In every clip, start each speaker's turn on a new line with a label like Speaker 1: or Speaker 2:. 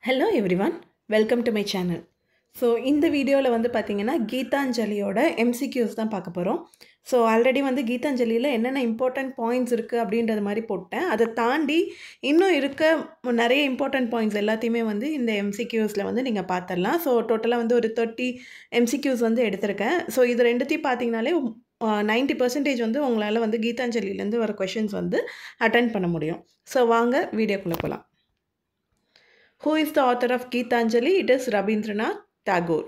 Speaker 1: Hello everyone, welcome to my channel. So இந்த வீடியோவில் வந்து பார்த்தீங்கன்னா கீதாஞ்சலியோட MCQs தான் பார்க்க போகிறோம். ஸோ ஆல்ரெடி வந்து கீதாஞ்சலியில் என்னென்ன இம்பார்ட்டண்ட் பாயிண்ட்ஸ் இருக்குது அப்படின்றது மாதிரி போட்டேன். அதை தாண்டி இன்னும் இருக்க நிறைய இம்பார்ட்டண்ட் பாயிண்ட்ஸ் எல்லாத்தையுமே வந்து இந்த MCQஸில் வந்து நீங்கள் பார்த்துடலாம். ஸோ டோட்டலாக வந்து ஒரு 30 MCQs வந்து எடுத்திருக்கேன். ஸோ இது ரெண்டுத்தையும் பார்த்தீங்கனாலே 90% வந்து உங்களால் வந்து கீதாஞ்சலியிலேருந்து வர கொஷின்ஸ் வந்து அட்டென்ட் பண்ண முடியும். ஸோ வாங்க வீடியோக்குள்ளே போகலாம். Who is the author of Geetanjali? It is Rabindranath Tagore.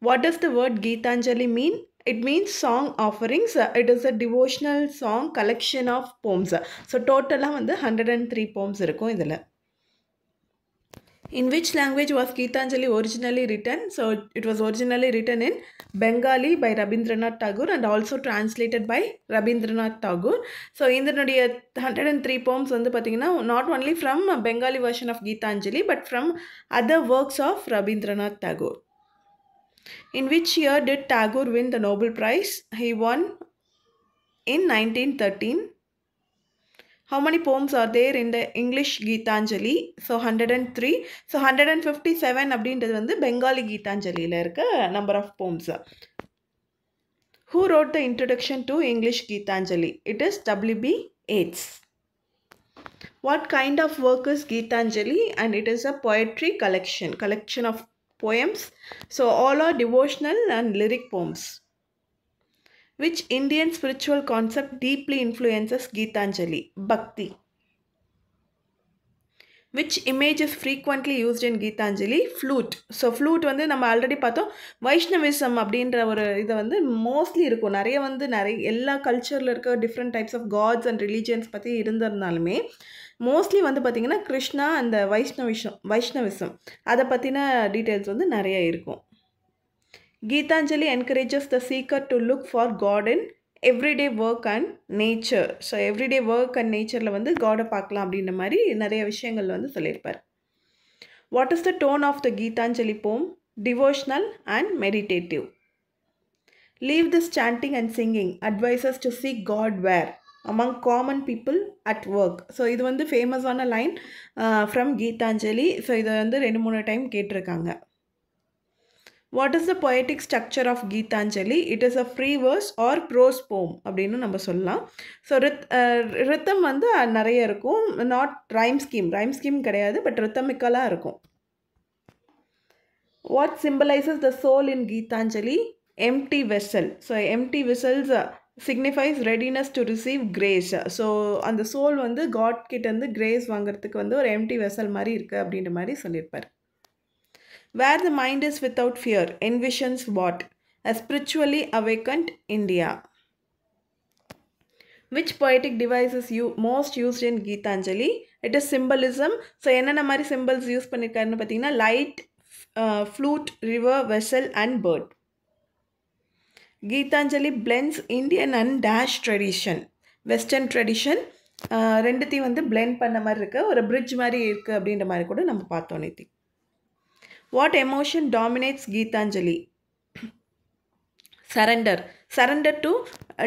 Speaker 1: What does the word Geetanjali mean? It means song offerings. It is a devotional song collection of poems. So total வந்து 103 poems இருக்கும் இதில். In which language was Geetanjali originally written? So it was originally written in Bengali by Rabindranath Tagore and also translated by Rabindranath Tagore. So in the 103 poems வந்து பார்த்தீங்கன்னா not only from Bengali version of Geetanjali but from other works of Rabindranath Tagore. In which year did Tagore win the Nobel Prize? He won in 1913. How many poems are there in the English Geetanjali? So 103. So 157 அப்படின்றது வந்து பெங்காலி கீதாஞ்சலியில் இருக்க number of poems. Who wrote the introduction to English Geetanjali? It is W.B. Yeats. What kind of work is Geetanjali? And it is a poetry collection of poems. So all are devotional and lyric poems. Which Indian spiritual concept deeply influences Geetanjali? Bhakti. Which image is frequently used in Geetanjali? Flute. So flute வந்து நம்ம already பார்த்தோம். வைஷ்ணவிசம் அப்படின்ற ஒரு இதை வந்து mostly இருக்கும். நிறைய எல்லா கல்ச்சரில் இருக்க different types of gods and religions பற்றி இருந்திருந்தாலுமே மோஸ்ட்லி வந்து பார்த்திங்கன்னா கிருஷ்ணா அந்த வைஷ்ணவிசம் அதை பற்றின டீட்டெயில்ஸ் வந்து நிறைய இருக்கும். Geetanjali encourages the seeker to look for God in everyday work and nature. So everyday work and natureல வந்து காடை பார்க்கலாம் அப்படின்ற மாதிரி நிறைய விஷயங்கள் வந்து சொல்லியிருப்பார். What is the tone of the Geetanjali poem? Devotional and meditative. Leave this chanting and singing. Advises to seek God where? Among common people at work. So இது வந்து ஃபேமஸான லைன் from Geetanjali. ஸோ இதை வந்து 2-3 time கேட்டிருக்காங்க. What is the poetic structure of Geetanjali? It is a free verse or prose poem அப்படின்னு நம்ம சொல்லலாம். So ரித்தம் வந்து நிறைய இருக்கும். நாட் ரைம் ஸ்கீம் கிடையாது, பட் ரித்தமிக்கலாக இருக்கும். What symbolizes the soul in Geetanjali? Empty vessel. So empty vessels signifies readiness to receive grace. So அந்த soul வந்து காட் கிட்டேருந்து கிரேஸ் வாங்குறதுக்கு வந்து ஒரு empty vessel மாதிரி இருக்குது அப்படின்ற மாதிரி சொல்லியிருப்பார். Where the mind is without fear envisions what? A spiritually awakened India. Which poetic device is most used in Geetanjali? It is symbolism. So என்னென்ன மாதிரி symbols யூஸ் பண்ணியிருக்காருன்னு பார்த்தீங்கன்னா light, flute, river, vessel and bird. Geetanjali blends Indian and dash tradition. Western tradition ரெண்டுத்தையும் வந்து blend பண்ண மாதிரி இருக்கு, ஒரு bridge மாதிரி இருக்குது அப்படின்ற மாதிரி கூட நம்ம பார்த்தோம் நேத்தி. What emotion dominates Geetanjali? Surrender to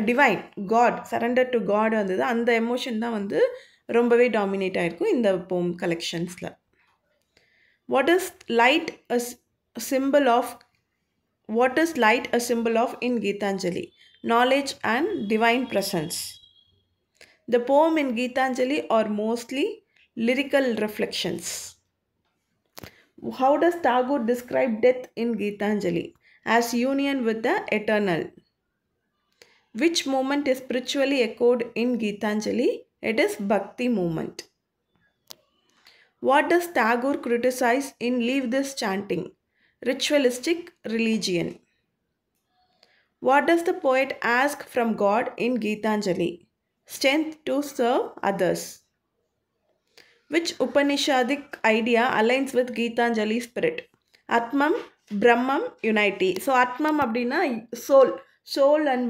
Speaker 1: divine God. Surrender to God வந்தது அந்த எமோஷன் தான் வந்து ரொம்பவே டாமினேட் ஆகிருக்கும் இந்த போம் கலெக்ஷன்ஸில். What is light a symbol of in Geetanjali? Knowledge and divine presence. The poem in Geetanjali are mostly lyrical reflections. How does Tagore describe death in Geetanjali? As union with the eternal. Which movement is spiritually echoed in Geetanjali? It is Bhakti movement. What does Tagore criticize in Leave This Chanting? Ritualistic religion. What does the poet ask from God in Geetanjali? Strength to serve others. Which Upanishadic idea aligns with Geetanjali spirit? Atmam, Brahmam, unity. So Atmam அப்படின்னா soul and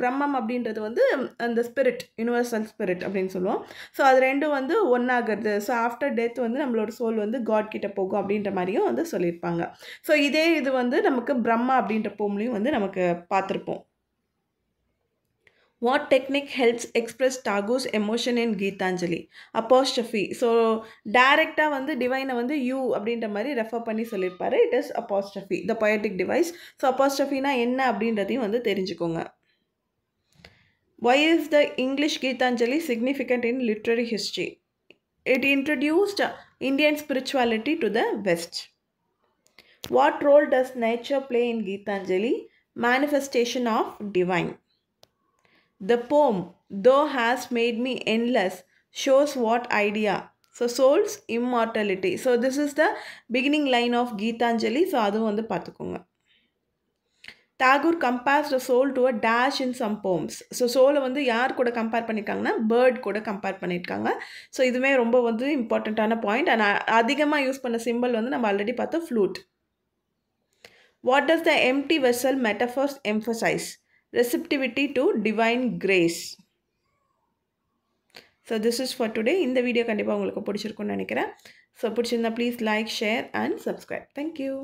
Speaker 1: Brahmam அப்படின்றது வந்து அந்த spirit, universal spirit அப்படின்னு சொல்லுவோம். So அது ரெண்டும் வந்து ஒன்றாகிறது. So after death வந்து நம்மளோட சோல் வந்து காட் கிட்ட போகும் அப்படின்ற மாதிரியும் வந்து சொல்லியிருப்பாங்க. ஸோ இது வந்து நமக்கு பிரம்மா அப்படின்ற போம்லையும் வந்து நமக்கு பார்த்துருப்போம். What technique helps express Tagore's emotion in Geetanjali? Apostrophe. So, டைரக்டா வந்து டிவைனை வந்து யூ அப்படின்ற மாதிரி ரெஃபர் பண்ணி சொல்லியிருப்பாரு. It is apostrophe, the poetic device. So apostropheனா என்ன அப்படின்றதையும் வந்து தெரிஞ்சுக்கோங்க. Why is the English Geetanjali significant in literary history? It introduced Indian spirituality to the West. What role does nature play in Geetanjali? Manifestation of divine. The poem, Thou Hast Made Me Endless, shows what idea? So, soul's immortality. So, this is the beginning line of Geetanjali. So, அது வந்து பார்த்துக்கோங்க. Tagore compares the soul to a dash in some poems. So சோலை வந்து யார் கூட compare பண்ணியிருக்காங்கன்னா bird கூட compare பண்ணியிருக்காங்க. ஸோ இதுவுமே ரொம்ப வந்து இம்பார்ட்டண்ட்டான பாயிண்ட். அண்ட் அதிகமாக யூஸ் பண்ண சிம்பிள் வந்து நம்ம ஆல்ரெடி பார்த்தோம், flute. What does the empty vessel metaphors emphasize? Receptivity to divine grace. So this is for today. இந்த வீடியோ கண்டிப்பாக உங்களுக்கு பிடிச்சிருக்கும்னு நினைக்கிறேன். ஸோ பிடிச்சிருந்தா please like, share and subscribe. Thank you.